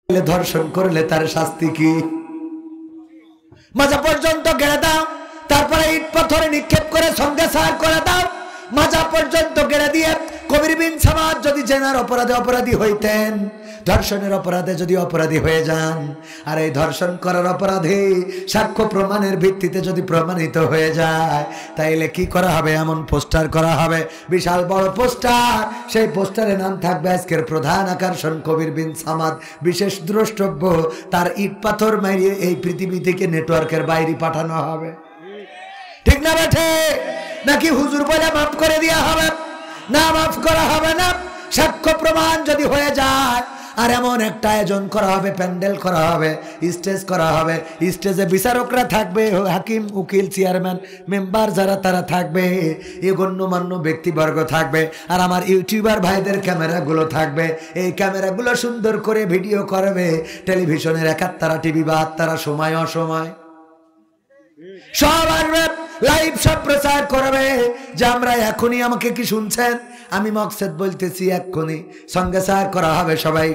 ধর্ষণ করলে তার শাস্তি কি? মাজা পর্যন্ত গেড়ে দাও, তারপরে ইট পাথরে নিক্ষেপ করে সঙ্গে সার করে দাও। মাজা পর্যন্ত গেড়ে দিয়ে কবির বিন সামাদ যদি জেনার অপরাধে অপরাধী হইতেন, ধর্ষণের অপরাধে যদি অপরাধী হয়ে যান, আর এই ধর্ষণ করার অপরাধে সাক্ষ্য প্রমাণের ভিত্তিতে যদি প্রমাণিত হয়ে যায়, তাইলে কি করা হবে? এমন পোস্টার করা হবে, বিশাল বড় পোস্টার। সেই পোস্টারে নাম থাকবে আজকের প্রধান আকর্ষণ কবির বিন সামাদ, বিশেষ দ্রষ্টব্য। তার ইট পাথর মারিয়ে এই পৃথিবী থেকে নেটওয়ার্কের বাইরে পাঠানো হবে। ঠিক না বেঠে? নাকি হুজুর বলে মাফ করে দেওয়া হবে? না, মাফ করা হবে না। সাক্ষ্য প্রমাণ যদি হয়ে যায়, আর এমন একটা আয়োজন করা হবে, প্যান্ডেল করা হবে, স্টেজ করা হবে, স্টেজে বিচারকরা থাকবে, হাকিম, উকিল, চেয়ারম্যান, মেম্বার যারা তারা থাকবে, এই গণ্যমান্য ব্যক্তিবর্গ থাকবে, আর আমার ইউটিউবার ভাইদের ক্যামেরাগুলো থাকবে। এই ক্যামেরাগুলো সুন্দর করে ভিডিও করবে টেলিভিশনের 71 টিভি বা 71 সময় অসময় সব আসবে, লাইভ সব প্রচার করবে যে আমরা এখনই, আমাকে কি শুনছেন? আমি মকসেদ বলতেছি, এক্ষুনি সঙ্গে সার করা হবে, সবাই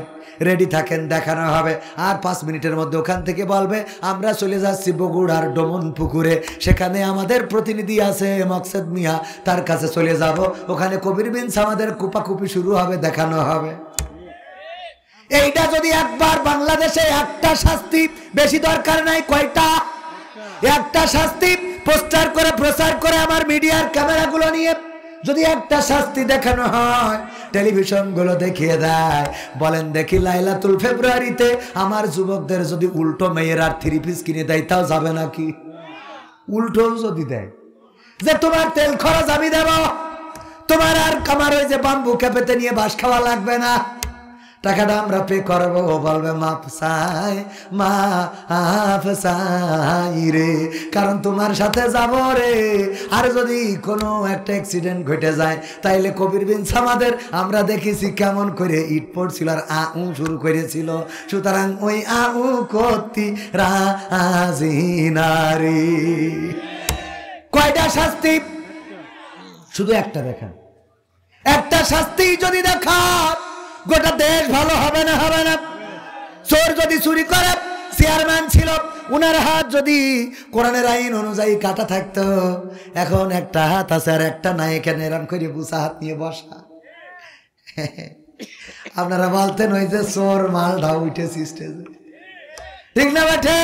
রেডি থাকেন, দেখানো হবে। আর 5 মিনিটের মধ্যে ওখান থেকে বলবে আমরা চলে যাচ্ছি বগুড়ার ডমন পুকুরে, সেখানে আমাদের প্রতিনিধি আছে মকসেদ মিয়া, তার কাছে চলে যাব। ওখানে কবির বিন সামাদের কুপাকুপি শুরু হবে, দেখানো হবে। এইটা যদি একবার বাংলাদেশে একটা শাস্তি, বেশি দরকার নাই, কয়টা? একটা শাস্তি পোস্টার করে প্রচার করে আমার মিডিয়ার ক্যামেরাগুলো নিয়ে যদি একটা শাস্তি দেখানো হয়, টেলিভিশন গুলো দেখিয়ে দেয়, বলেন দেখি লাইলাতুল ফেব্রুয়ারিতে আমার যুবকদের যদি উল্টো মেয়ের আর 3 পিস কিনে দেয়, তাও যাবে নাকি? উল্টো যদি দেয় যে তোমার তেল খরচ আমি দেব, তোমার আর আমার ওই যে বাম্বু ক্যাপেতে নিয়ে বাস খাওয়া লাগবে না, টাকাটা আমরা পে করবো, বলবে মাপ চাই, মাপ চাই রে, কারণ তোমার সাথে যাব রে। আর যদি কোনো একটা অ্যাক্সিডেন্ট ঘটে যায়, তাইলে কবির বিন সামাদের আমরা দেখেছি কেমন করে ইট পড়ছিল আর আউ শুরু করেছিল। সুতরাং ওই আউ করতি রাজি নারী। কয়টা শাস্তি? শুধু একটা দেখা, একটা শাস্তি যদি দেখা, গোটা দেশ ভালো হবে না? হবে না? চোর যদি চুরি করে, চেয়ারম্যান ছিল, উনার হাত যদি কোরআনের আইন অনুযায়ী কাটা থাকতো, এখন একটা হাত আছে আর একটা নাই, এখানে এরম করে বুসা হাত নিয়ে বসা। আপনারা বলতেন ওই যে চোর মালটা উঠেছে স্টেজে, ঠিক না বেঠে?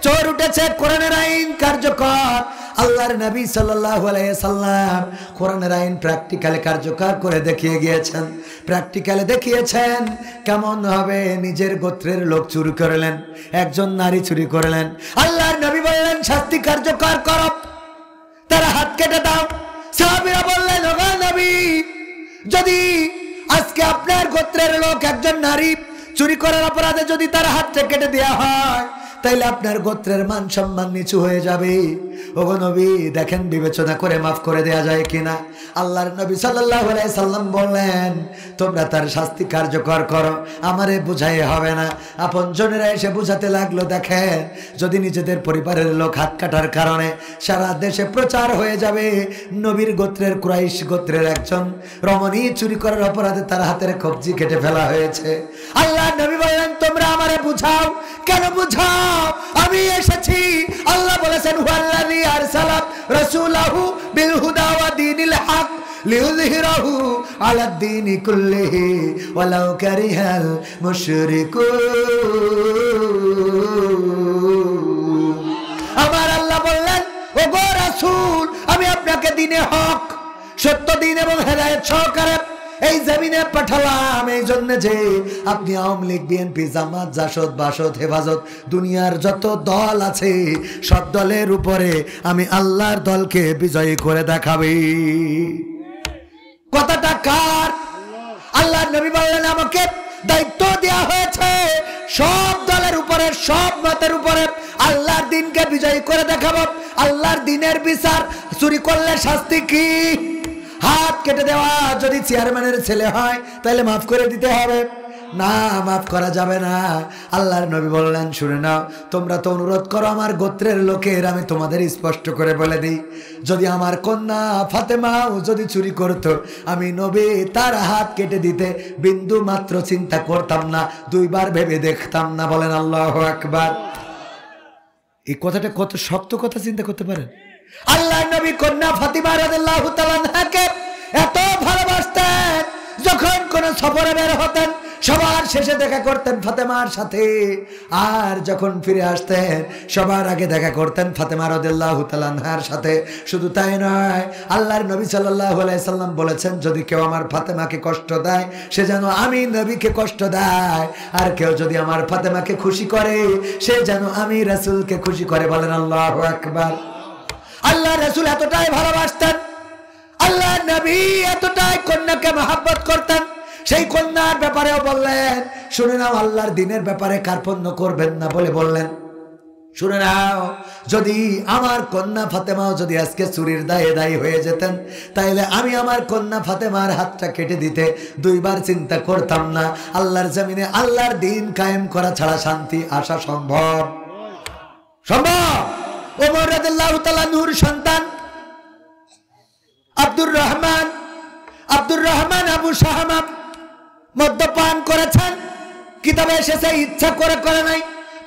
চোর উঠেছে, কোরআনের আইন কার্যকর। আল্লাহর নবী সাল্লাল্লাহু আলাইহি সাল্লাম কোরআনের আইন প্র্যাকটিক্যালি কার্যকর করে দেখিয়ে গিয়েছেন। প্র্যাকটিক্যালি দেখিয়েছেন কেমন হবে। নিজের গোত্রের লোক চুরি করলেন, একজন নারী চুরি করলেন, আল্লাহর নবী বললেন শাস্তি কার্যকর করো, তারা হাত কেটে দাও। সাহাবীরা বললেন ওগো নবী, যদি আজকে আপনার গোত্রের লোক একজন নারী চুরি করার অপরাধে যদি তার হাতটা কেটে দেওয়া হয়, তাইলে আপনার গোত্রের মান সম্মান নিচু হয়ে যাবে। ওগো নবী, দেখেন বিবেচনা করে মাফ করে দেয়া যায় কিনা। আল্লাহর নবী সাল্লাল্লাহু আলাইহি সাল্লাম বললেন তোমরা তার শাস্তি কার্যকর করো, আমারে বুঝাই হবে না। আপনজনেরা এসে বুঝাতে লাগলো, দেখেন যদি নিজেদের পরিবারের লোক হাত কাটার কারণে সারা দেশে প্রচার হয়ে যাবে নবীর গোত্রের কুরাইশ গোত্রের একজন রমণী চুরি করার অপরাধে তার হাতের কবজি কেটে ফেলা হয়েছে। আল্লাহর নবী বললেন তোমরা আমারে বুঝাও। কেন বুঝাও? আমি এসেছি, আল্লাহ বলেছেন হুয়াল্লাযী আরসালা রাসূলাহু বিল হুদা ওয়া দীনিল হক লিইয়ুযহিরাহু আলাদ দীনি কুল্লিহি ওয়ালাউ কারিহাল মুশরিকুন। আমার আল্লাহ বললেন ওগো রাসূল, আমি আপনাকে দ্বীনে হক, সত্য দ্বীন এবং হেদায়েত সহকারে এই জমিনে পাঠালাম, এই জন্য যে আপনি আওয়ামী লীগ, বিএনপি, জামাত, জাসদ, বাসদ, হেফাজত, দুনিয়ার যত দল আছে সব দলের উপরে আমি আল্লাহর দলকে বিজয়ী করে দেখাবি। কথাটা কার? আল্লাহর নবী বললেন আমাকে দায়িত্ব দেওয়া হয়েছে সব দলের উপরে, সব মতের উপরে আল্লাহর দ্বীনকে বিজয়ী করে দেখাবো। আল্লাহর দ্বীনের বিচার। চুরি করলে শাস্তি কি? হাত কেটে দেওয়া। যদি চেয়ারম্যানের ছেলে হয় তাহলে মাফ করে দিতে হবে। না, মাফ করা যাবে না। আল্লাহর নবী বললেন, শুনে নাও, তোমরা তো অনুরোধ করো আমার গোত্রের লোকের, আমি তোমাদের স্পষ্ট করে বলে দিই, যদি আমার কন্যা ফাতেমাও যদি চুরি করত, আমি নবী তার হাত কেটে দিতে বিন্দু মাত্র চিন্তা করতাম না, দুইবার ভেবে দেখতাম না। বলেন আল্লাহু আকবার। এই কথাটা কত শক্ত কথা, চিন্তা করতে পারেন? আল্লাহর নবী কন্যা ফাতিমা রাদিয়াল্লাহু তাআলা আনহাকে এত ভালোবাসতেন, যখন কোন সফরে বের হতেন সবার শেষে দেখা করতেন ফাতেমার সাথে, আর যখন ফিরে আসতেন সবার আগে দেখা করতেন ফাতেমা রাদিয়াল্লাহু তাআলা আনহার সাথে। শুধু তাই নয়, আল্লাহর নবী সাল্লাল্লাহু আলাইহি সাল্লাম বলেছেন, যদি কেউ আমার ফাতেমাকে কষ্ট দেয় সে যেন আমি নবীকে কষ্ট দেয়, আর কেউ যদি আমার ফাতেমাকে খুশি করে সে যেন আমি রাসূলকে খুশি করে। বলেন আল্লাহু আকবার। আল্লাহ রাসূল এতটাই ভালোবাসতেন, আল্লাহ নবী এতটাই কন্যাকে মহব্বত করতেন, সেই কন্যার ব্যাপারেও বললেন, শুনে নাও, আল্লাহর দিনের ব্যাপারে কার্পণ্য করবেন না বলে বললেন, শুনে নাও, যদি আমার কন্যা ফাতেমাও যদি আজকে চুরির দায়ে দায়ী হয়ে যেতেন, তাইলে আমি আমার কন্যা ফাতেমার হাতটা কেটে দিতে দুইবার চিন্তা করতাম না। আল্লাহর জমিনে আল্লাহর দিন কায়েম করা ছাড়া শান্তি আসা সম্ভব? সম্ভব? ওমর রাদিয়াল্লাহু তাআলা নূর সন্তান আব্দুর রহমান আবু শাহামা মদ্যপান করেছেন, কিতাবে এসেছে ইচ্ছা করে করে নাই।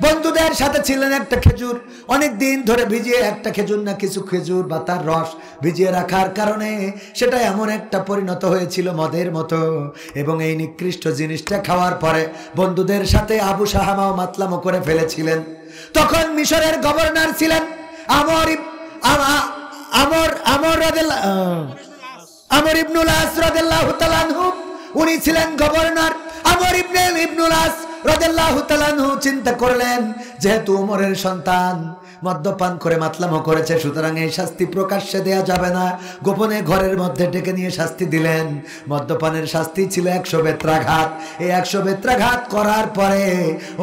বন্ধুদের সাথে ছিলেন একটা খেজুর, অনেক দিন ধরে ভিজিয়ে, একটা খেজুর না কিছু খেজুর বা তার রস ভিজিয়ে রাখার কারণে সেটা এমন একটা পরিণত হয়েছিল মদের মতো, এবং এই নিকৃষ্ট জিনিসটা খাওয়ার পরে বন্ধুদের সাথে আবু শাহামাও মাতলামো করে ফেলেছিলেন। তখন মিশরের গভর্নর ছিলেন আমর ইবনুল আস রাদিয়াল্লাহু তাআলা আনহু, উনি ছিলেন গভর্নর। আমর ইবনুল আস রাদিয়াল্লাহু তাআলা আনহু চিন্তা করলেন, যেহেতু ওমরের সন্তান মদ্যপান করে মাতলামো করেছে, সুতরাং এই শাস্তি প্রকাশ্যে দেয়া যাবে না, গোপনে ঘরের মধ্যে ডেকে নিয়ে শাস্তি দিলেন। মদ্যপানের শাস্তি ছিল 100 বেত্রাঘাত। এই 100 বেত্রাঘাত করার পরে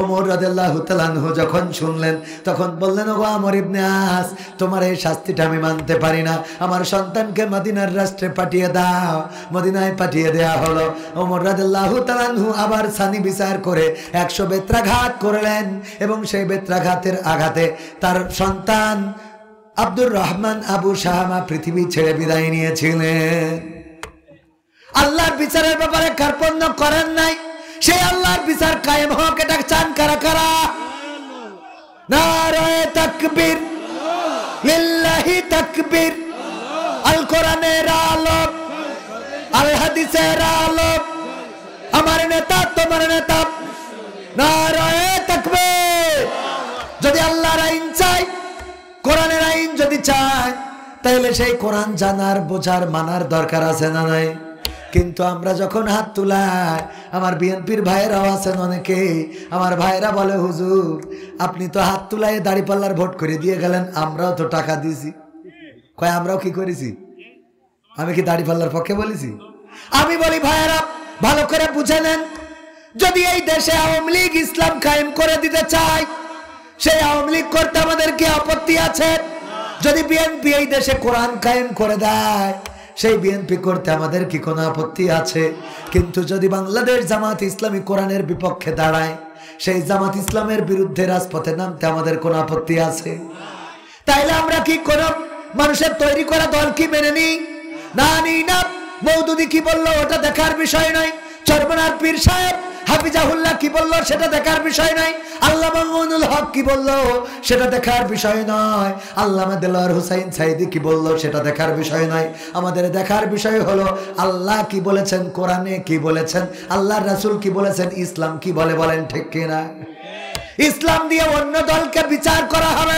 ওমর রাদিয়াল্লাহু তাআলা আনহু যখন শুনলেন, তখন বললেন, ওগো আমর ইবনে আস, তোমার এই শাস্তিটা আমি মানতে পারি না, আমার সন্তানকে মদিনার রাষ্ট্রে পাঠিয়ে দাও। মদিনায় পাঠিয়ে দেয়া হলো। ওমর রাদিয়াল্লাহু তাআলা আনহু আবার সানি বিচার করে 100 বেত্রাঘাত করলেন, এবং সেই বেত্রাঘাতের আঘাতে তার সন্তান আব্দুর রহমান আবু শাহামা পৃথিবী ছেড়ে বিদায় নিয়েছিলেন। আল্লাহর বিচারের ব্যাপারে কার্পণ্য করেন নাই, সেই আল্লাহর বিচার কায়েম হোক, এটা চান কারা কারা? নারায়ে তাকবীর, লিল্লাহি তাকবীর। আল কোরআনের আলো, আল হাদিসের আলো, আমার নেতা তোমার নেতা, নারায়ে তাকবীর। যদি আল্লাহর আইন চাই, কোরআনের আইন যদি চাই, তাহলে সেই কোরআন জানার, বোঝার, মানার দরকার আছে না নাই? কিন্তু আমরা যখন হাত তুলাই, আমার বিএনপির ভাইয়েরাও আছেন অনেকে, আমার ভাইয়েরা বলে, হুজুর আপনি তো হাত তুলাই দাড়িপাল্লার ভোট করে দিয়ে গেলেন, আমরাও তো টাকা দিয়েছি। কয় আমরাও কি করেছি? আমি কি দাড়িপাল্লার পক্ষে বলেছি? আমি বলি, ভাইয়েরা ভালো করে বুঝে নেন, যদি এই দেশে আওয়ামী লীগ ইসলাম কায়েম করে দিতে চায়, সেই আওয়ামী লীগ করতে আমাদের কি আপত্তি আছে? যদি বিএনপি এই দেশে কোরআন কায়েম করে দেয়, সেই বিএনপি করতে আমাদের কি কোনো আপত্তি আছে? কিন্তু যদি বাংলাদেশ জামাত ইসলামী কোরআনের বিপক্ষে দাঁড়ায়, সেই জামাত ইসলামের বিরুদ্ধে রাজপথে নামতে আমাদের কোনো আপত্তি আছে? তাইলে আমরা কি কোন মানুষের তৈরি করা দল কি মেনে নিই? না, নিই না। মওদুদি কি বললো ওটা দেখার বিষয় নয়, চরমনার পীর সাহেব হাফিজাহুল্লাহ কি বললো সেটা দেখার বিষয় নয়, আল্লামা মামুনুল হক কি বললো সেটা দেখার বিষয় নয়, আল্লামা দেলোয়ার হোসাইন সাইদি কি বললো সেটা দেখার বিষয় নয়। আমাদের দেখার বিষয় হলো আল্লাহ কি বলেছেন, কোরআনে কি বলেছেন, আল্লাহর রাসূল কি বলেছেন, ইসলাম কি বলে। বলেন ঠিক কিনা? ইসলাম দিয়ে অন্য দলকে বিচার করা হবে।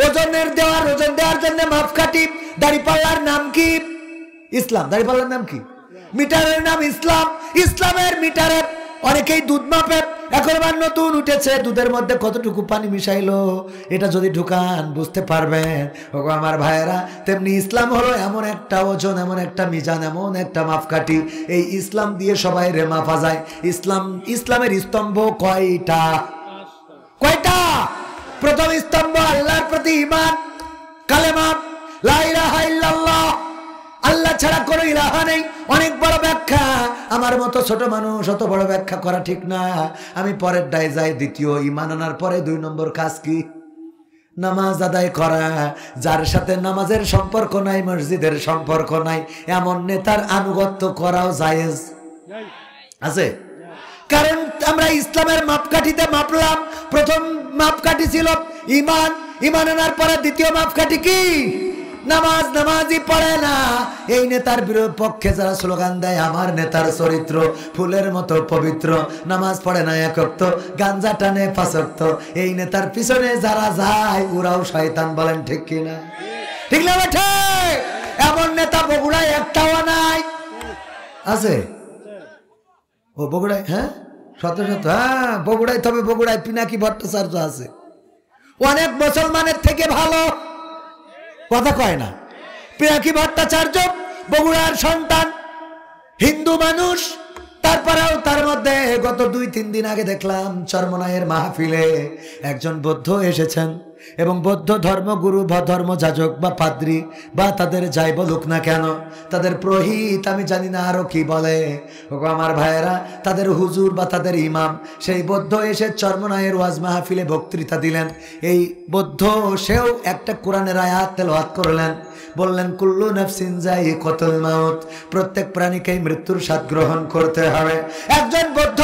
ওজন দেওয়ার জন্য মাপকাঠি, দাড়িপাল্লার নাম কি? ইসলাম। দাড়িপাল্লার নাম কি? মিটারের নাম ইসলাম। ইসলামের মিটারে অনেকেই দুধ মাপে, এখন আবার নতুন উঠেছে, দুধের মধ্যে কতটুকু পানি মিশাইলো এটা যদি ঢুকান বুঝতে পারবেন। ওগো আমার ভাইয়েরা, তেমনি ইসলাম হলো এমন একটা ওজন, এমন একটা মিজান, এমন একটা মাপকাঠি, এই ইসলাম দিয়ে সবাই রে মাপা যায়। ইসলামের স্তম্ভ কয়টা? কয়টা? প্রথম স্তম্ভ আল্লাহর প্রতি ঈমান, কালেমা লা ইলাহা ইল্লাল্লাহ, আল্লাহ আল্লাহ ছাড়া কোনো ইলাহা নেই, অনেক বড় ব্যাখ্যা। আমার মতো ছোট মানুষ অত বড় ব্যাখ্যা করা ঠিক না। আমি পরের ডায় যাই। দ্বিতীয়, ঈমান আনার পরে 2 নম্বর কাজ কি? নামাজ আদায় করা। যার সাথে নামাজের সম্পর্ক নাই, মসজিদের সম্পর্ক নাই, এমন নেতার আনুগত্য করাও জায়েজ আছে? কারণ আমরা ইসলামের মাপকাঠিতে মাপলাম। প্রথম মাপকাঠি ছিল ঈমান, ঈমান আনার পরে দ্বিতীয় মাপকাঠি কি? নামাজ। নামাজই পড়ে না। এই নেতার পক্ষে যারা স্লোগান দেয় আমার নেতার চরিত্র ফুলের মতো পবিত্র, নামাজ পড়ে না 1 ওয়াক্ত, গাঞ্জা টানে 5 ওয়াক্ত, এই নেতার পিছনে যারা যায় ওরাও শয়তান। বলেন ঠিক কিনা? ঠিক না বেঠে? এমন নেতা বগুড়ায় একটাও নাই। আছে? ও বগুড়ায়? হ্যাঁ, শত শত। হ্যাঁ বগুড়ায়। তবে বগুড়ায় পিনাকি ভট্টাচার্য আছে, অনেক মুসলমানের থেকে ভালো। কথা কয় না? পিনাকি ভট্টাচার্য বগুড়ার সন্তান, হিন্দু মানুষ। তারপরেও তার মধ্যে গত 2-3 দিন আগে দেখলাম চরমনাইয়ের মাহফিলে একজন বৌদ্ধ এসেছেন, এবং বৌদ্ধ ধর্মগুরু বা ধর্মযাজক বা পাদ্রী বা তাদের যাই বলুক না কেন, তাদের পুরোহিত, আমি জানি না আরো কি বলে, আমার ভাইয়েরা, তাদের হুজুর বা তাদের ইমাম, সেই বৌদ্ধ এসে চরমনাইয়ের ওয়াজ মাহফিলে বক্তৃতা দিলেন। এই বৌদ্ধ সেও একটা কোরআনের আয়াত তেলাওয়াত করলেন, বললেন কুল্লু নাফসিন যায়িকাতুল মাউত, প্রত্যেক প্রাণীকেই মৃত্যুর স্বাদ গ্রহণ করতে হবে। একজন বৌদ্ধ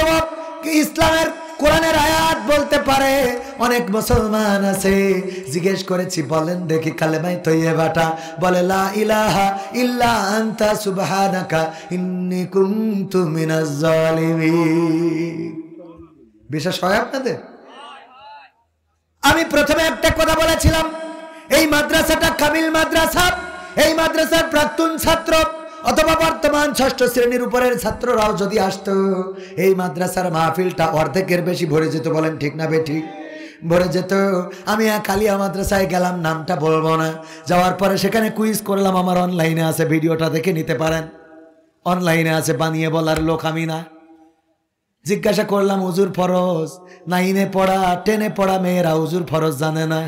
ইসলামের কোরআনের আয়াত বলতে পারে। অনেক মুসলমান আছে, জিজ্ঞেস করেছি বলেন দেখি কালেমায়ে তয়্যিবাটা, বলে লা ইলাহা ইল্লা আনতা সুবহানাকা ইন্নী কুনতু মিনাজ জালিমিন। বিশ্বাস হয় আপনাদের? আমি প্রথমে একটা কথা বলেছিলাম, এই মাদ্রাসাটা কামিল মাদ্রাসা। এই মাদ্রাসার প্রাক্তন ছাত্র অথবা বর্তমান 6ষ্ঠ শ্রেণীর উপরের ছাত্ররাও যদি আসতো, এই মাদ্রাসার মাহফিলটা অর্ধেকের বেশি ভরে যেত। বলেন ঠিক না বেঠিক? ভরে যেত। আমি কালিয়া মাদ্রাসায় গেলাম, নামটা বলবো না। যাওয়ার পরে সেখানে কুইজ করলাম, আমার অনলাইনে আছে, ভিডিওটা দেখে নিতে পারেন, অনলাইনে আছে, বানিয়ে বলার লোক আমি না। জিজ্ঞাসা করলাম হুজুর ফরজ, 9-এ পড়া 10-এ পড়া মেয়েরা হুজুর ফরজ জানে না,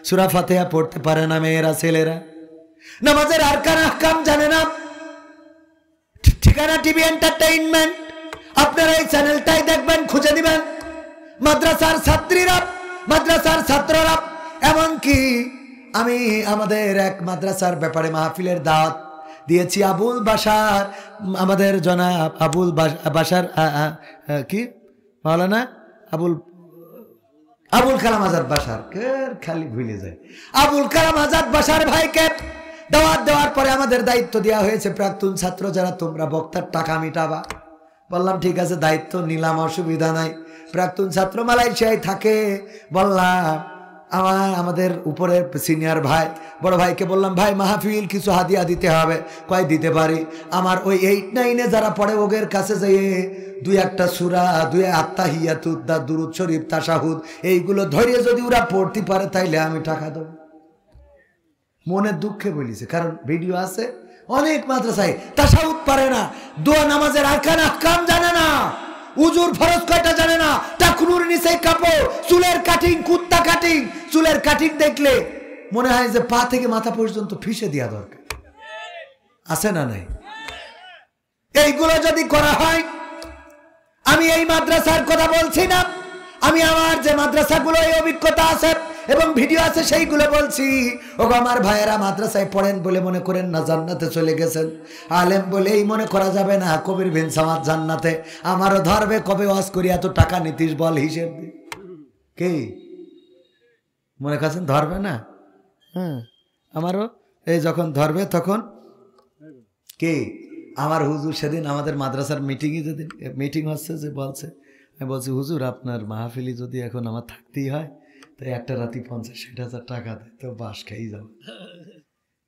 সূরা ফাতিহা পড়তে পারে না মেয়েরা, ছেলেরা নামাজের আরকান আহকাম জানে না। ঠিকানা টিভি এন্টারটেইনমেন্ট, আপনারা এই চ্যানেলটাই দেখবেন, খুঁজে দিবেন। মাদ্রাসার ছাত্রীরা, মাদ্রাসার ছাত্ররা, এমনকি আমি আমাদের এক মাদ্রাসার ব্যাপারে মাহফিলের দাওয়াত দিয়েছি। আবুল বাশার, আমাদের জনাব আবুল বাশার কি মাওলানা আবুল কালাম আজাদ বাশার, খালি ভুলে যায়, আবুল কালাম আজাদ বাশার ভাইকে দাওয়াত দেওয়ার পরে আমাদের দায়িত্ব দেওয়া হয়েছে প্রাক্তন ছাত্র যারা, তোমরা বক্তার টাকা মিটাবা। বললাম ঠিক আছে, দায়িত্ব নিলাম, অসুবিধা নাই। প্রাক্তন ছাত্র মালয়েশিয়ায় থাকে। বললাম আমাদের উপরের সিনিয়র ভাই, বড় ভাইকে বললাম ভাই মাহফিল কিছু হাদিয়া দিতে হবে। কয় দিতে পারি। আমার ওই 8-9-এ যারা পড়ে ওদের কাছে যেয়ে 2-1টা সূরা, 2 আত্তাহিয়াতুদ, দুরূদ শরীফ, তাশাহুদ, এইগুলো ধরিয়ে যদি ওরা পড়তে পারে তাইলে আমি টাকা দেব। মনের দুঃখে বলিছে, কারণ ভিডিও আছে। অনেক মাদ্রাসায় তাশাহুদ পারে না, দোয়া নামাজের আরকান আহকাম জানে না, উজুর ফরজ কয়টা জানে না, টাকুনুর নিচে কাপড়, চুলের কাটিং, কুত্তা কাটিং। চুলের কাটিং দেখলে মনে হয় যে পা থেকে মাথা পর্যন্ত ফিসে দেওয়া দরকার, আছে না নাই? এইগুলো যদি করা হয়, আমি এই মাদ্রাসার কথা বলছি না, আমি আমার যে মাদ্রাসাগুলো এই অভিজ্ঞতা আছে এবং ভিডিও আছে সেইগুলো বলছি। ওগো আমার ভাইয়েরা, মাদ্রাসায় পড়েন বলে মনে করেন না জান্নাতে চলে গেছেন, আলেম বলেই মনে করা যাবে না কবির বিন সামাদ জান্নাতে। আমারও ধরবে, কবে ওয়াজ করি এত টাকা নিতিস বল, হিসেব দি। কে মনে করছেন ধরবে না? হ্যাঁ, আমারও এই যখন ধরবে তখন কে? আমার হুজুর সেদিন আমাদের মাদ্রাসার মিটিংয়ে, যেদিন মিটিং হচ্ছে, যে বলছে, আমি বলছি হুজুর আপনার মাহফিলি যদি এখন আমার থাকতেই হয় তাই একটা রাতি 50-60 হাজার টাকা দেয়, তো বাস খেয়েই যাও।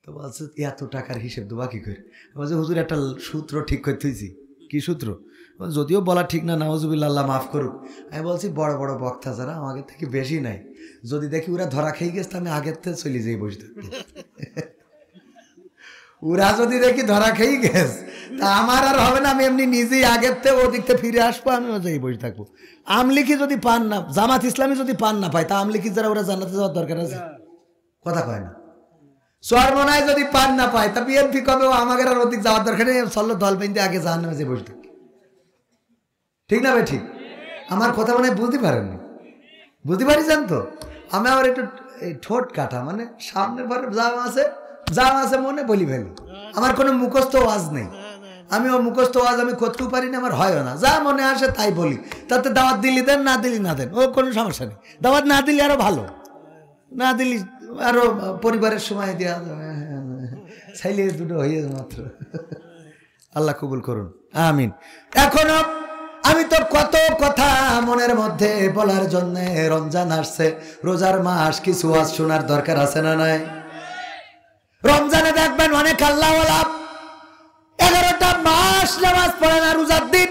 তো বলছে এত টাকার হিসেব দেবো কি করে? বলছে হুজুর একটা সূত্র ঠিক করে তুইছি। কি সূত্র? যদিও বলা ঠিক না, নাউজুবিল্লাহ, আল্লাহ মাফ করুক। আমি বলছি বড় বড় বক্তা যারা আমাদের থেকে বেশি নাই, যদি দেখি ওরা ধরা খেয়ে গেছে আমি আগের থেকে চলে যাই বসে থাকবো। ওরা যদি দেখি ধরা খেয়ে গেছে তা আমার আর হবে না, আমি এমনি নিজেই আগের থেকে ওদিক থেকে ফিরে আসবো, আমি যাই বসে থাকবো। আমলিকি যদি পান না, জামাত ইসলামী যদি পান না পায়, তা আমলিকি যারা ওরা জান্নাতে যাওয়ার দরকার আছে? কথা কয় না। সোয়ার মনায় যদি পান না পায় তা বিএনপি কবে আমাদের আর অধিক যাওয়ার দরকার নেই, চললো দল বেঁধে আগে জাহান্নামে যে বসে থাকি। ঠিক না ভাই? ঠিক। আমার কথা মনে বুঝতে পারেননি? বুঝতে পারিছেন তো? আমি আবার একটু ঠোঁট কাটা, মানে সামনের পরে যা আছে মনে বলি ফেলি। আমার কোনো মুখস্থ ওয়াজ নেই, আমি ও মুখস্থ ওয়াজ আমি করতেও পারি না, আমার হয়ও না, যা মনে আসে তাই বলি। তাতে দাওয়াত দিলি দেন, না দিলি না দেন, ও কোনো সমস্যা নেই। দাওয়াত না দিলি আরো ভালো, না দিলি আরো পরিবারের সময় দেওয়া চাইলে দুটো হয়ে মাত্র। আল্লাহ কবুল করুন, আমিন। এখনো আমি তো কত কথা মনের মধ্যে বলার জন্য। রমজান আসছে, রোজার মাস, কিছু ওয়াজ শোনার দরকার আছে না নাই? রমজানে দেখবেন অনেক আল্লাহওয়ালা 11টা মাস নামাজ পড়ে না। রোজার দিন,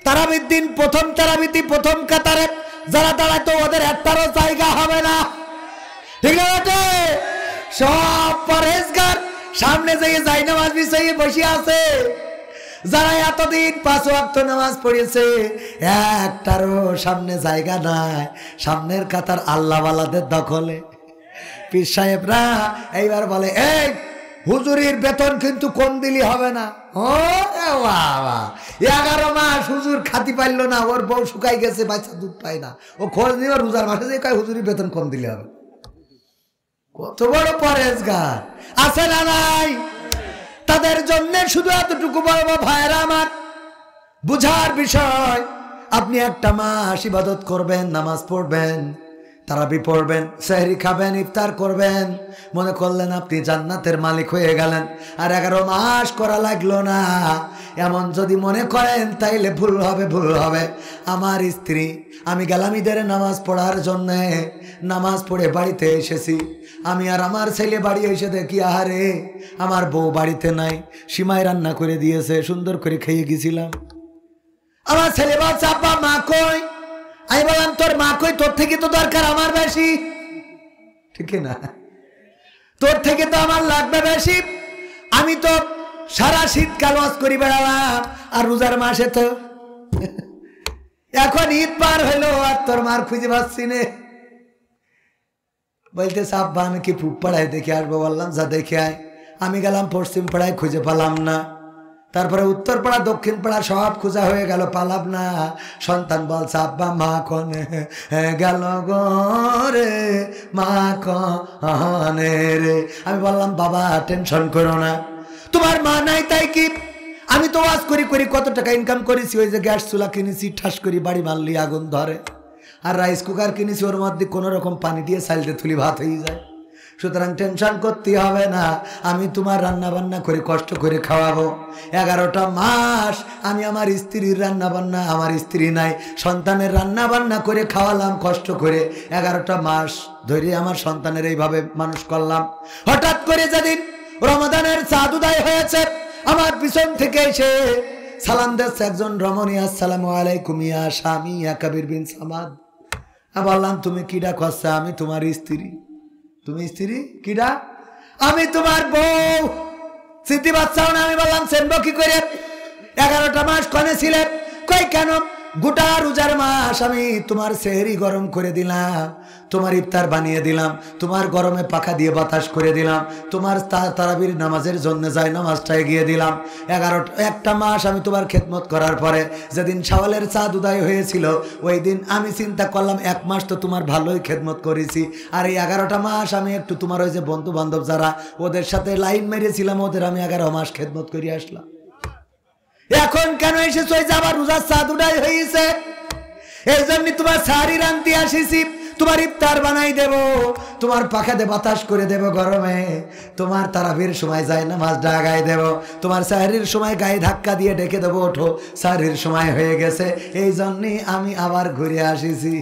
তারাবির দিন, প্রথম তারাবিতে প্রথম কাতারে যারা দাঁড়ায় তো ওদের একটারও জায়গা হবে না। ঠিক আছে? সব পরেজগার সামনে যেয়ে যাই নামাজ বিছাইয়ে বসে আছে। যারা এতদিন 5 ওয়াক্ত নামাজ পড়েছে একটারও সামনে জায়গা নাই, সামনের কাতার আল্লাহওয়ালাদের দখলে। পীর সাহেবরা এইবার বলে, এই হুজুরির বেতন কিন্তু কম দিলি হবে না। ও বাবা, 11 মাস হুজুর খাতি পারলো না, ওর বউ শুকাই গেছে, বাচ্চা দুধ পায় না, ও খোঁজ নিয়ে রোজার মাসে যে কয় হুজুরির বেতন কম দিলে হবে। কত বড় পরেজগার আছে না নাই? তাদের জন্য শুধু এতটুকু বলবো, ভাইরা আমার, বুঝার বিষয়। আপনি একটা মাস ইবাদত করবেন, নামাজ পড়বেন, তারাবি পড়বেন, সেহরি খাবেন, ইফতার করবেন, মনে করলেন আপনি জান্নাতের মালিক হয়ে গেলেন। আর 11 মাস করা লাগলো না, এমন যদি মনে করেন তাইলে ভুল হবে, ভুল হবে। আমার স্ত্রী, আমি গেলাম ঈদের নামাজ পড়ার জন্যে, নামাজ পড়ে বাড়িতে এসেছি। আমি আর আমার ছেলে বাড়ি এসে দেখি আহারে আমার বউ বাড়িতে নাই, সীমায় রান্না করে দিয়েছে, সুন্দর করে খেয়ে গেছিলাম। আমার ছেলে বলছে, আব্বা মা কই? আমি বললাম, তোর মা কই? তোর থেকে তো দরকার আমার বেশি, ঠিক না? তোর থেকে তো আমার লাগবে বেশি। আমি তো সারা শীতকাল ওয়াজ করি বেড়ালাম, আর রোজার মাসে তো এখন ঈদ পার হইলো আর তোর মার খুঁজে পাচ্ছি নে। বলতেছে, আব্বা আমি কি পূব পাড়ায় দেখে আসবো? বললাম, যা দেখে আয়। আমি গেলাম পশ্চিম পাড়ায়, খুঁজে পেলাম না। তারপরে উত্তর পাড়া, দক্ষিণ পাড়া সব খোঁজা হয়ে গেল, পালাম না। সন্তান বলছে, আব্বা মা কনে গেল গো রে, মা কনে রে। আমি বললাম, বাবা টেনশন করো না, তোমার মা নাই তাই কি? আমি তো ওয়াজ করি করি কত টাকা ইনকাম করেছি। ওই যে গ্যাস চুলা কিনেছি, ঠাস করি বাড়ি মারলি আগুন ধরে। আর রাইস কুকার কিনেছি, ওর মধ্যে কোনো রকম পানি দিয়ে চাল দিয়ে তুলি ভাত হয়ে যায়। সুতরাং টেনশন করতে হবে না, আমি তোমার রান্না বান্না করে কষ্ট করে খাওয়াবো। 11টা মাস আমি আমার স্ত্রীর রান্না বান্না, আমার স্ত্রী নাই, সন্তানের রান্না বান্না করে খাওয়ালাম কষ্ট করে। 11টা মাস ধরে আমার সন্তানের এইভাবে মানুষ করলাম। হঠাৎ করে যেদিন রমাদানের চাঁদ উদয় হয়েছে, আমার পিছন থেকে এসে সালাম দিচ্ছে একজন রমণী, আসসালামু আলাইকুম ইয়া স্বামী ইয়া কবির বিন সামাদ। আমি বললাম, তুমি কিডা করছো? আমি তোমার স্ত্রী। তুমি স্ত্রী? কিডা? আমি তোমার বউ। স্মৃতি বাচ্চাও না। আমি বললাম, চেনবো কি করে? 11টা মাস কনে ছিলে? কই কেন? গোটা রোজার মাস আমি তোমার সেহরি গরম করে দিলাম, তোমার ইফতার বানিয়ে দিলাম, তোমার গরমে পাখা দিয়ে বাতাস করে দিলাম, তোমার তারাবির নামাজের জন্য যায় নামাজটা এগিয়ে দিলাম। 1 মাস আমি তোমার খেদমত করার পরে যেদিন শাওয়ালের চাঁদ উদয় হয়েছিল, ওই দিন আমি চিন্তা করলাম 1 মাস তো তোমার ভালোই খেদমত করেছি, আর এই 11টা মাস আমি একটু তোমার ওই যে বন্ধু বান্ধব যারা ওদের সাথে লাইন মেরেছিলাম, ওদের আমি 11 মাস খেদমত করে আসলাম। এখন কেন এসেছো? ওই যে আবার রোজার চাঁদ উদয় হয়েছে, এই জন্য তোমার সারি রান্তি আসিছি, তোমার ইফতার বানাই দেব, তোমার পাখাতে বাতাস করে দেব গরমে, তোমার তারাবির সময় যায় নামাজ ডাগাই দেব, তোমার সাহরির সময় গায়ে ধাক্কা দিয়ে ডেকে দেবো, ওঠো সাহরির সময় হয়ে গেছে, এই জন্যই আমি আবার ঘুরে আসিছি।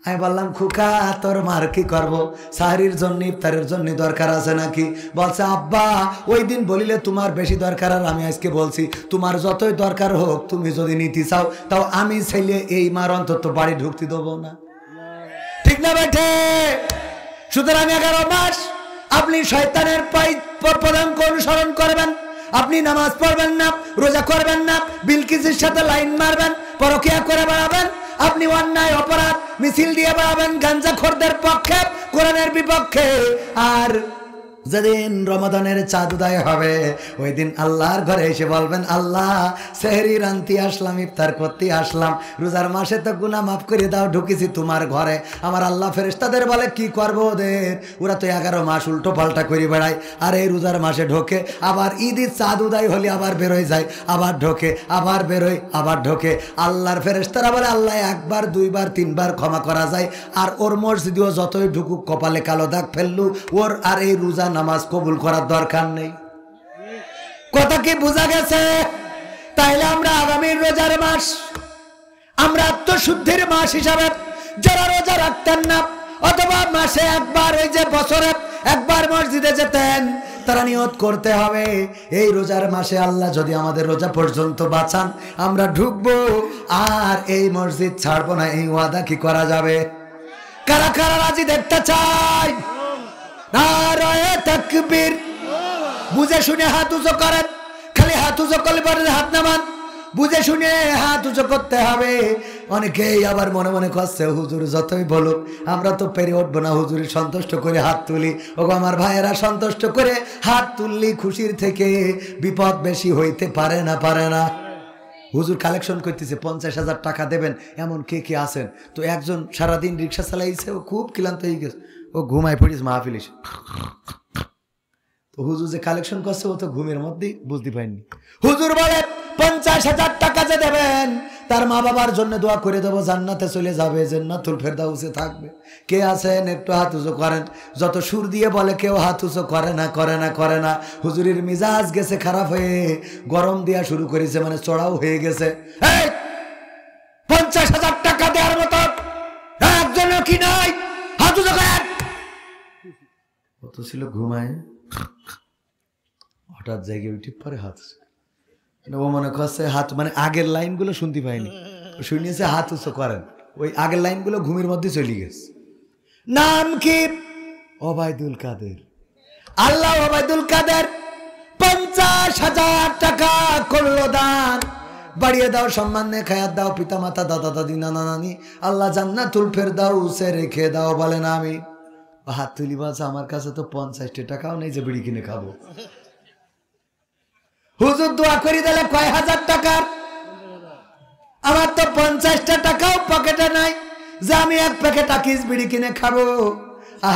আমি বললাম, খুকা তোর মার কি করবো? সাহরির জন্য ইফতারের জন্য দরকার আছে নাকি? বলছে, আব্বা ওই দিন বলিলে তোমার বেশি দরকার, আর আমি আজকে বলছি তোমার যতই দরকার হোক, তুমি যদি নিতে চাও তাও আমি ছেলে এই মার অন্তত বাড়ি ঢুকতে দেবো না। ঠিক না বেঠে? সুতরাং 11 মাস আপনি শয়তানের পদাঙ্ক অনুসরণ করবেন, আপনি নামাজ পড়বেন না, রোজা করবেন না, বিলকিসের সাথে লাইন মারবেন, পরকিয়া করে বেড়াবেন, আপনি অন্যায় অপরাধ মিছিল দিয়ে বেড়াবেন গাঞ্জাখোরদের পক্ষে, কোরআনের বিপক্ষে, আর যেদিন রমাদানের চাঁদ উদয় হবে ওই দিন আল্লাহর ঘরে এসে বলবেন, আল্লাহ সেহরি রান্তি আসলাম, ইফতার করতে আসলাম, রোজার মাসে তো গুনাহ মাফ করে দাও, ঢুকেছি তোমার ঘরে। আমার আল্লাহ ফেরেশতাদের বলে, কি করবো ওদের, ওরা তো 11 মাস উল্টো পাল্টা করে বেড়ায়, আর এই রোজার মাসে ঢোকে, আবার ঈদের চাঁদ উদয় হলে আবার বেরোয় যায়, আবার ঢোকে, আবার বেরোয়, আবার ঢোকে। আল্লাহর ফেরেশতারা বলে, আল্লাহ 1 বার 2 বার 3 বার ক্ষমা করা যায়, আর ওর মসজিদেও যতই ঢুকুক কপালে কালো দাগ ফেললু, ওর আর এই রোজা নামাজ কবুল করার দরকার নেই। কথা কি বোঝা গেছে? তাইলে আমরা আগামী রোজার মাস আমরা আত্মশুদ্ধির মাস হিসাবে যারা রোজা রাখতেন না, অথবা মাসে একবার, ওই যে বছরে একবার মসজিদে যেতেন, তারা নিয়ত করতে হবে এই রোজার মাসে আল্লাহ যদি আমাদের রোজা পর্যন্ত বাঁচান, আমরা ঢুকবো আর এই মসজিদ ছাড়বো না। এই ওয়াদা কি করা যাবে? কারা কারা রাজি দেখতে চাই? নারায়ে তাকবীর। বুঝে শুনে হাত উঁচু করেন, খালি হাত উঁচু করলে পরে হাত নামান, বুঝে শুনে হাত উঁচু করতে হবে। অনেকেই আবার মনে মনে করছে, হুজুর যতই বলুক আমরা তো পেরে উঠবো না, হুজুরের সন্তুষ্ট করে হাত তুলি। ও আমার ভাইয়েরা, সন্তুষ্ট করে হাত তুললি খুশির থেকে বিপদ বেশি হইতে পারে না, পারে না। হুজুর কালেকশন করতেছে, 50,000 টাকা দেবেন, এমন কে কে আছেন? তো একজন সারাদিন রিক্সা চালাইছে, ও খুব ক্লান্ত হয়ে গেছে, ও ঘুমায় পড়িস মাহফিল এসে। তো হুজুর যে কালেকশন করছে ও তো ঘুমের মধ্যেই বুঝতে পারেনি। হুজুর বলে 50,000 টাকা যে দেবেন তার মা বাবার জন্য দোয়া করে দেবো, জান্নাতে চলে যাবে, জান্নাতুল ফেরদাউসে থাকবে। কে আছেন একটু হাত উঁচু করেন। যত সুর দিয়ে বলে কেউ হাত উঁচু করে না, করে না, করে না। হুজুরের মিজাজ গেছে খারাপ হয়ে, গরম দেওয়া শুরু করেছে, মানে চড়াও হয়ে গেছে। 50,000 টাকা দেওয়ার মতো একজন কি নাই? হাত উঁচু করেন। কত ছিল ঘুমায়, হঠাৎ জায়গায় উঠে পরে হাত, ও মনে করছে হাত, মানে আগের লাইনগুলো শুনতে পাইনি, শুনিয়েছে হাত উঁচু করেন, ওই আগের লাইনগুলো ঘুমের মধ্যে চলে গেছে। নাম কি? ওবায়দুল কাদের। আল্লাহ ওবায়দুল কাদের 50,000 টাকা করলো দান। বাড়িয়ে দাও, সম্মান নিয়ে খায়াত দাও, পিতা মাতা, দাদা দাদি, নানা নানি, আল্লাহ জান্নাতুল ফেরদাউসে রেখে দাও। বলেন আমি। হাত তুলি বলছে, আমার কাছে তো 50 টাকাও নেই যে বিড়ি কিনে খাবো। হুজুর দোয়া করি দিলে কয় হাজার টাকার, আমার তো 50 টাকাও পকেটে নাই যে আমি 1 প্যাকেট আকিস বিড়ি কিনে খাবো।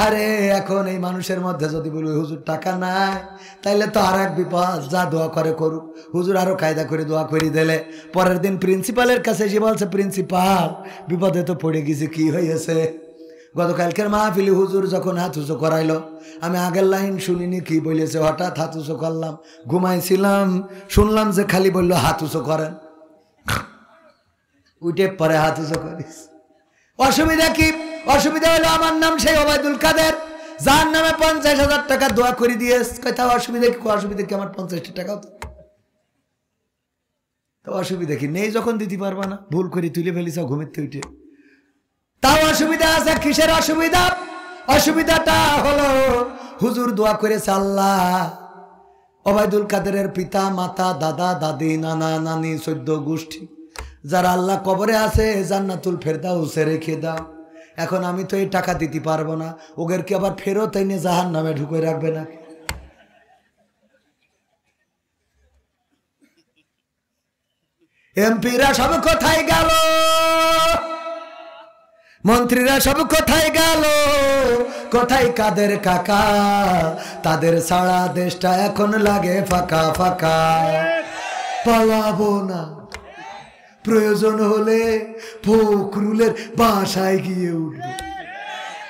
আরে এখন এই মানুষের মধ্যে যদি বলি হুজুর টাকা নাই, তাইলে তো আর এক বিপদ। যা দোয়া করে করুক। হুজুর আরো কায়দা করে দোয়া করে দিলে, পরের দিন প্রিন্সিপালের কাছে এসে বলছে, প্রিন্সিপাল বিপদে তো পড়ে গেছি, কি হয়েছে? গতকালকের মাহফিলে হুজুর যখন হাত উঁচু করাইলো, আমি আগের লাইন শুনিনি কি বলেছে, হঠাৎ হাত উঁচু করলাম, ঘুমাইছিলাম, শুনলাম যে খালি বললো হাত উঁচু করেন, উঠে পরে হাত উঁচু করিস। অসুবিধা কি? অসুবিধা হলো আমার নাম সেই ওবায়দুল কাদের, যার নামে 50,000 টাকা দোয়া করে দিয়ে। কথা অসুবিধা কি? অসুবিধা কি? আমার 50 টাকাও তো অসুবিধা কি? নেই যখন দিতে পারবা না, ভুল করে তুলে ফেলিস ঘুমের থেকে উঠে, তাও অসুবিধা আছে। কিসের অসুবিধা? অসুবিধাটা হলো হুজুর দোয়া করেছে, আল্লাহ ওবায়দুল কাদেরের পিতা মাতা, দাদা দাদি, নানা নানি, 14 গোষ্ঠী যারা আল্লাহ কবরে আছে, জান্নাতুল ফেরদাউসে রেখে দাও। এখন আমি তো এই টাকা দিতে পারবো না, ওদেরকে আবার ফেরত এনে জাহান্নামে ঢুকে রাখবে না? এমপিরা সব কোথায় গেল? মন্ত্রীরা সব কোথায় গেল? কোথায় কাদের কাকা? তাদের সারা দেশটা এখন লাগে ফাঁকা ফাঁকা। পালাবো না, প্রয়োজন হলে ফখরুলের বাসায় গিয়ে উঠবো।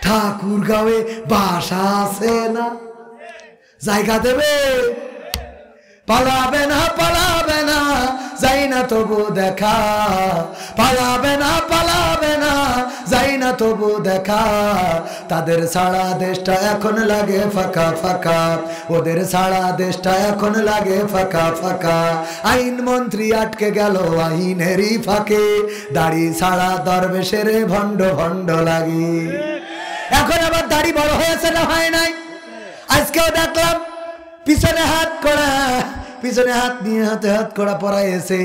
ঠাকুরগাঁওয়ে বাসা আছে না? জায়গা দেবে? পালাবে না, পালাবে না, যাই না তবু দেখা। পালাবে না, পালাবে না, যাই না তবু দেখা। তাদের সারা দেশটা এখন লাগে ফাঁকা ফাঁকা, ওদের সারা দেশটা এখন লাগে ফাঁকা ফাঁকা। আইন মন্ত্রী আটকে গেল আইনেরই ফাঁকে, দাড়ি ছাড়া দরবেশের ভণ্ড ভণ্ড লাগে। এখন আবার দাড়ি বড় হয়েছে না হয় নাই? আজকেও দেখলাম পিছনে হাত করা, পিছনে হাত নিয়ে হাতে হাত করা পরাইছে।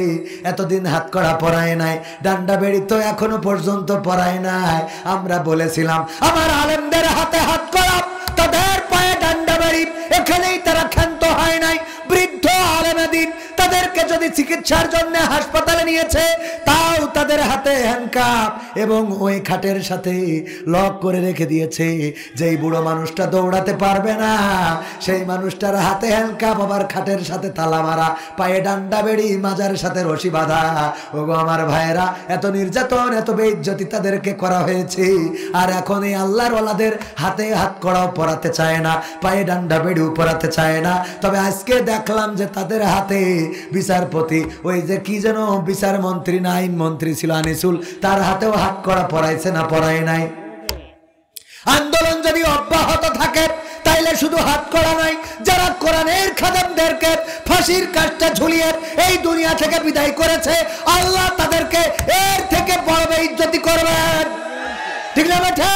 এতদিন হাত করা পরায় নাই, ডান্ডা বেড়ি তো এখনো পর্যন্ত পরায় নাই। আমরা বলেছিলাম আমার আলেমদের হাতে হাত করা, তাদের পায়ে ডান্ডা বেড়ি, চিকিৎসার জন্য হাসপাতালে নিয়েছে, তাও তাদের হাতে হ্যান্ডকাপ এবং ওই খাটের সাথে লক করে রেখে দিয়েছে। যেই বুড়ো মানুষটা দৌড়াতে পারবে না সেই মানুষটার হাতে হ্যান্ডকাপ, আবার খাটের সাথে তালা মারা, পায়ে ডান্ডা বেড়ি, মাজার সাথে রশি বাঁধা। ওগো আমার ভাইয়েরা, এত নির্যাতন, এত বেইজ্জতি তাদেরকে করা হয়েছে। আর এখন এই আল্লাহর ওয়ালাদের হাতে হাত কড়াও পরাতে চায় না, পায়ে ডান্ডা বেড়িও পরাতে চায় না। তবে আজকে দেখলাম যে তাদের হাতে বিচারপতি, ওই যে কি যেন বিচার মন্ত্রী না আইন মন্ত্রী ছিল আনিসুল, তার হাতেও হাত কড়া পরাইছে না পরায় নাই? আন্দোলন যদি অব্যাহত থাকে তাইলে শুধু হাত করা নয়, যারা কোরআনের খাদেমদেরকে ফাঁসির কাজটা ঝুলিয়ে এই দুনিয়া থেকে বিদায় করেছে, আল্লাহ তাদেরকে এর থেকে বড় বেইজ্জতি করবেন। ঠিক না বেঠে?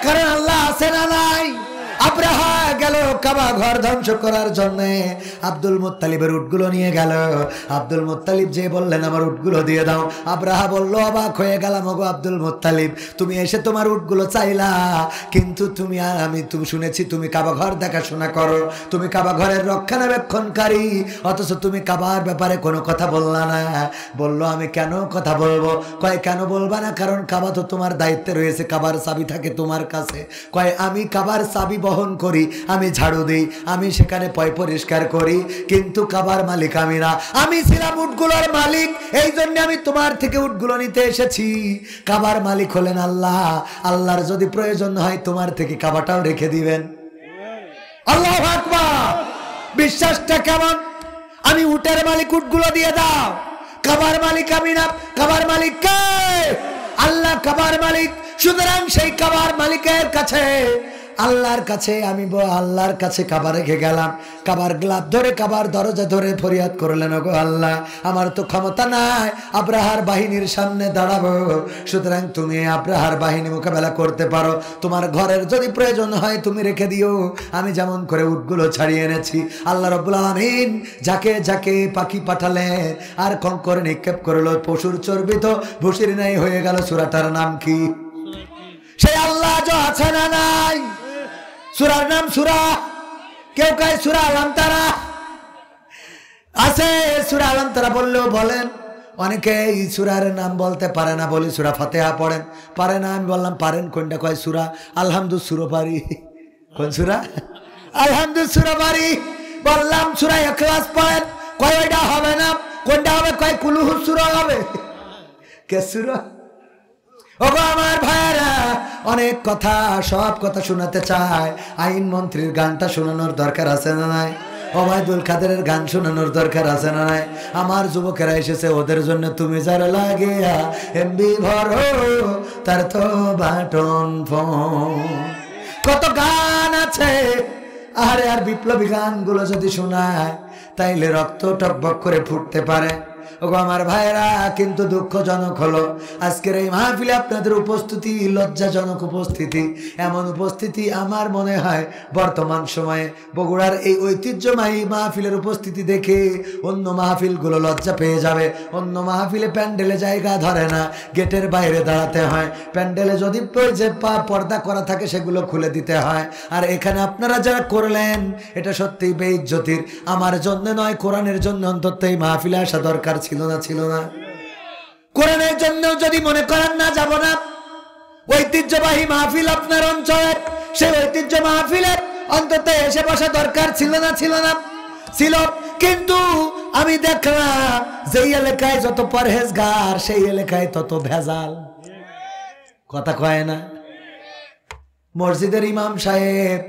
কারণ আল্লাহ আছে না নাই? আব্রাহা গেল কাবা ঘর ধ্বংস করার জন্য, আব্দুল মুত্তালিবের উটগুলো নিয়ে গেল। আব্দুল মুত্তালিব যে বললেন আমার উটগুলো দিয়ে দাও। আব্রাহা বলল, অবাক হয়ে গেলাম, ওগো আব্দুল মুত্তালিব, তুমি এসে তোমার উটগুলো চাইলা, কিন্তু তুমি শুনেছি তুমি কাবা ঘর দেখাশোনা করো, তুমি কাবা ঘরের রক্ষণাবেক্ষণকারী, অথচ তুমি কাবার ব্যাপারে কোনো কথা বললা না। বললো, আমি কেন কথা বলবো? কয়, কেন বলবা না? কারণ কাবা তো তোমার দায়িত্বে রয়েছে, কাবার চাবি থাকে তোমার কাছে। কয়, আমি কাবার চাবি বহন করি, আমি ঝাড়ু দিই, আমি সেখানে পয় পরিষ্কার করি, কিন্তু কাবার মালিক আমি না। আমি ছিলাম উটগুলোর মালিক, এই জন্য আমি তোমার থেকে উটগুলো নিতে এসেছি। কাবার মালিক হলেন আল্লাহ, আল্লাহর যদি প্রয়োজন হয় তোমার থেকে কাবাটাও রেখে দিবেন। আল্লাহু আকবার! বিশ্বাসটা কেমন? আমি উটের মালিক, উটগুলো দিয়ে দাও। কাবার মালিক আমি না, কাবার মালিক কে? আল্লাহ কাবার মালিক। সুতরাং সেই কাবার মালিকের কাছে, আল্লাহর কাছে আমি আল্লাহর কাছে কাবা রেখে গেলাম। কাবার গ্লাভ ধরে, কাবার দরজা ধরে ফরিয়াদ করলেন, ওগো আল্লাহ, আমার তো ক্ষমতা নাই আব্রাহার বাহিনীর সামনে দাঁড়াবো, সুতরাং তুমি আব্রাহার বাহিনী মোকাবেলা করতে পারো, তোমার ঘরের যদি প্রয়োজন হয় তুমি রেখে দিও, আমি যেমন করে উটগুলো ছাড়িয়ে এনেছি। আল্লাহ রাব্বুল আলামিন যাকে যাকে পাখি পাঠালেন আর কঙ্কর নিক্ষেপ করলো, পশুর চর্বিত ভুসির নাই হয়ে গেল। সূরাটার নাম কি? সেই আল্লাহ যে আছে না নাই? সূরার নাম সূরা, কেউ কয় সূরা আল আনতারা আছে। সূরা আল আনতারা বললেও বলেন, অনেকে এই সূরার নাম বলতে পারে না, বলি সূরা ফাতিহা পড়েন, পারে না। আমি বললাম পারেন কোনটা? কয় সূরা আলহামদু সূরা পারি। কোন সূরা? আলহামদু সূরা পারি। বললাম সূরা ইখলাস পড়েন, কয় ওইটা হবে না। কোনটা হবে? কয় কুলহু সূরা হবে। কে সূরা? ওগো আমার ভাইরা, অনেক কথা, সব কথা শোনাতে চায়। আইন মন্ত্রীর গানটা শোনানোর দরকার আছে না নাই? ওবায়দুল কাদেরের গান শোনানোর দরকার আছে না নাই? আমার যুবকেরা এসেছে, ওদের জন্য তুমি যারা লাগিয়া এমবি ভরো তার তো বাটন ফোন, কত গান আছে। আরে আর বিপ্লবী গানগুলো যদি শোনায় তাইলে রক্ত টকবক করে ফুটতে পারে। ওগো আমার ভাইরা, কিন্তু দুঃখজনক হলো আজকের এই মাহফিলে আপনাদের উপস্থিতি লজ্জাজনক উপস্থিতি। এমন উপস্থিতি আমার মনে হয় বর্তমান সময়ে বগুড়ার এই ঐতিহ্যবাহী মাহফিলের উপস্থিতি দেখে অন্য মাহফিলগুলো লজ্জা পেয়ে যাবে। অন্য মাহফিলে প্যান্ডেলে জায়গা ধরে না, গেটের বাইরে দাঁড়াতে হয়। প্যান্ডেলে যদি যে পর্দা করা থাকে সেগুলো খুলে দিতে হয়। আর এখানে আপনারা যারা করলেন এটা সত্যিই বেইজ্জতির। আমার জন্য নয়, কোরআনের জন্য অন্তত এই মাহফিলে আসা দরকার ছিল না, ছিল না? কোরআনের জন্য যদি মনে করেন না যাব না, ঐতিহ্যবাহী মাহফিল আপনার অঞ্চলের, সেই ঐতিহ্য মাহফিলে অন্তত এসে বসা দরকার ছিল না, ছিল না? ছিল। কিন্তু আমি দেখলাম যেই এলাকায় যত পরহেজগার সেই এলাকায় তত ভেজাল। কথা কয় না? মসজিদের ইমাম সাহেব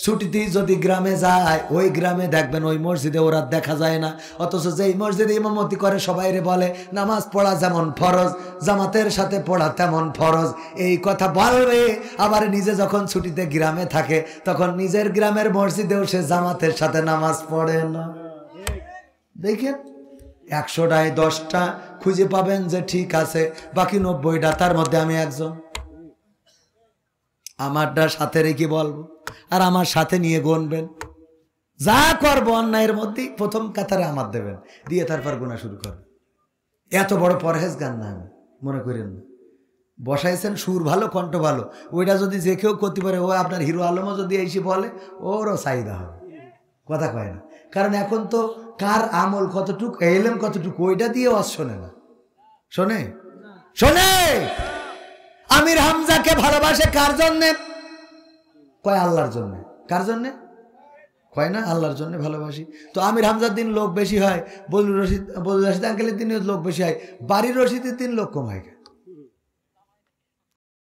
ছুটিতে যদি গ্রামে যায়, ওই গ্রামে দেখবেন ওই মসজিদে ওরা দেখা যায় না, অথচ যেই মসজিদে ইমামতি করে সবাইরে বলে নামাজ পড়া যেমন ফরজ, জামাতের সাথে পড়া তেমন ফরজ। এই কথা বলবে, আবার নিজে যখন ছুটিতে গ্রামে থাকে তখন নিজের গ্রামের মসজিদেও সে জামাতের সাথে নামাজ পড়ে না। দেখেন, 100টায় 10টা খুঁজে পাবেন যে ঠিক আছে, বাকি 90টা তার মধ্যে আমি একজন। আমারটা সাথে রেখে বলবো, আর আমার সাথে নিয়ে গুনবেন। যা করবো অন্যায়ের মধ্যে প্রথম কাতারে আমার দেবেন, দিয়ে তারপর গোনা শুরু করবেন। এত বড় পরহেজগার না আমি, মনে করেন না। বসাইছেন, সুর ভালো, কণ্ঠ ভালো, ওইটা যদি যে কেউ করতে পারে, ও আপনার হিরো আলমও যদি এসে বলে, ওরও চাহিদা হবে। কথা কয় না, কারণ এখন তো কার আমল কতটুক, এলেম কতটুকু, ওইটা দিয়ে ওয়াজ শোনে না। শোনে শোনে আমির হামজাকে ভালোবাসে কার জন্যে? কয় আল্লাহর জন্যে। কার জন্যে? কয় না আল্লাহর জন্য ভালোবাসি। তো আমির হামজার দিন লোক বেশি হয়, বজলুর রশিদ আঙ্কেলের দিনে লোক বেশি হয়, বাড়ির রশিদের দিন লোক কম হয়।